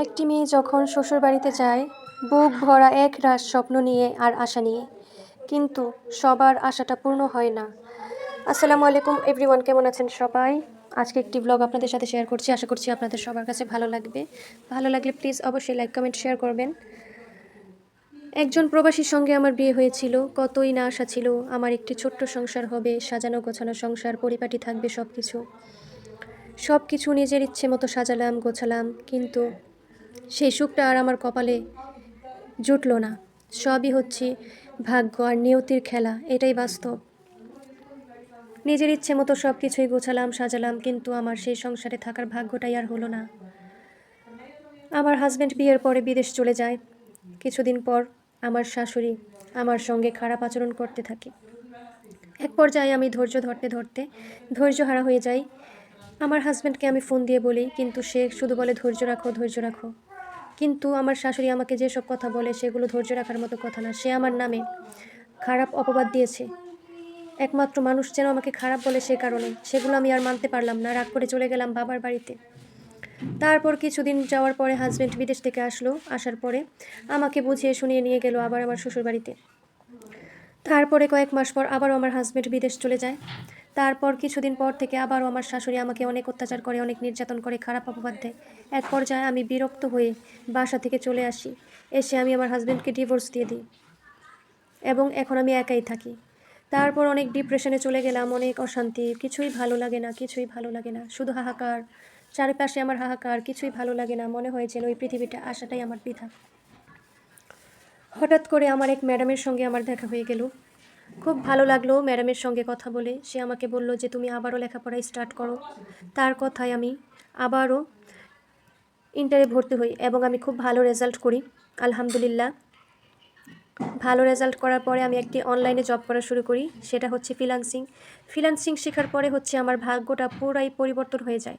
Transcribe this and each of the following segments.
একটি মেয়ে যখন শ্বশুরবাড়িতে যায় বুক ভরা এক রাশ স্বপ্ন নিয়ে আর আশা নিয়ে, কিন্তু সবার আশাটা পূর্ণ হয় না। আসসালামু আলাইকুম এভরিওয়ান, কেমন আছেন সবাই? আজকে একটি ব্লগ আপনাদের সাথে শেয়ার করছি। আশা করছি আপনাদের সবার কাছে ভালো লাগবে। ভালো লাগলে প্লিজ অবশ্যই লাইক কমেন্ট শেয়ার করবেন। একজন প্রবাসীর সঙ্গে আমার বিয়ে হয়েছিল। কতই না আশা ছিল আমার একটি ছোট্ট সংসার হবে, সাজানো গোছানো সংসার, পরিপাটি থাকবে সব কিছু নিজের ইচ্ছে মতো সাজালাম গোছালাম, কিন্তু সেই সুখটা আর আমার কপালে জুটল না। সবই হচ্ছে ভাগ্য আর নিয়তির খেলা, এটাই বাস্তব। নিজের ইচ্ছে মতো সব কিছুই গোছালাম সাজালাম, কিন্তু আমার সেই সংসারে থাকার ভাগ্যটাই আর হলো না। আমার হাজব্যান্ড বিয়ের পরে বিদেশ চলে যায়। কিছুদিন পর আমার শাশুড়ি আমার সঙ্গে খারাপ আচরণ করতে থাকে। এক পর্যায়ে আমি ধৈর্য ধরতে ধরতে ধৈর্যহারা হয়ে যাই। আমার হাজব্যান্ডকে আমি ফোন দিয়ে বলি, কিন্তু সে শুধু বলে ধৈর্য রাখো ধৈর্য রাখো। কিন্তু আমার শাশুড়ি আমাকে যেসব কথা বলে সেগুলো ধৈর্য রাখার মতো কথা না। সে আমার নামে খারাপ অপবাদ দিয়েছে। একমাত্র মানুষ যেন আমাকে খারাপ বলে সে কারণে। সেগুলো আমি আর মানতে পারলাম না। রাগ করে চলে গেলাম বাবার বাড়িতে। তারপর কিছুদিন যাওয়ার পরে হাজব্যান্ড বিদেশ থেকে আসলো। আসার পরে আমাকে বুঝিয়ে শুনিয়ে নিয়ে গেল আবার আমার শ্বশুর বাড়িতে। তারপরে কয়েক মাস পর আবারও আমার হাজব্যান্ড বিদেশ চলে যায়। তারপর কিছুদিন পর থেকে আবারও আমার শাশুড়ি আমাকে অনেক অত্যাচার করে, অনেক নির্যাতন করে, খারাপ অপবাদ দেয়। এক পর্যায়ে আমি বিরক্ত হয়ে বাসা থেকে চলে আসি। এসে আমি আমার হাজব্যান্ডকে ডিভোর্স দিয়ে দিই এবং এখন আমি একাই থাকি। তারপর অনেক ডিপ্রেশনে চলে গেলাম, অনেক অশান্তি, কিছুই ভালো লাগে না, শুধু হাহাকার। চারিপাশে আমার হাহাকার, কিছুই ভালো লাগে না। মনে হয় যেন ওই পৃথিবীটা আসাটাই আমার বৃথা। হঠাৎ করে আমার এক ম্যাডামের সঙ্গে আমার দেখা হয়ে গেল। খুব ভালো লাগলো ম্যাডামের সঙ্গে কথা বলে। সে আমাকে বলল যে তুমি আবারও লেখাপড়া স্টার্ট করো। তার কথায় আমি আবারও ইন্টারে ভর্তি হই এবং আমি খুব ভালো রেজাল্ট করি আলহামদুলিল্লাহ। ভালো রেজাল্ট করার পরে আমি একটি অনলাইনে জব করা শুরু করি, সেটা হচ্ছে ফ্রিল্যান্সিং শেখার পরে হচ্ছে আমার ভাগ্যটা পুরাই পরিবর্তন হয়ে যায়।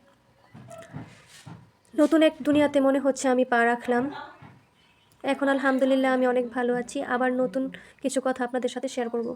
নতুন এক দুনিয়াতে মনে হচ্ছে আমি পা রাখলাম। এখন আলহামদুলিল্লাহ আমি অনেক ভালো আছি। আবার নতুন কিছু কথা আপনাদের সাথে শেয়ার করব।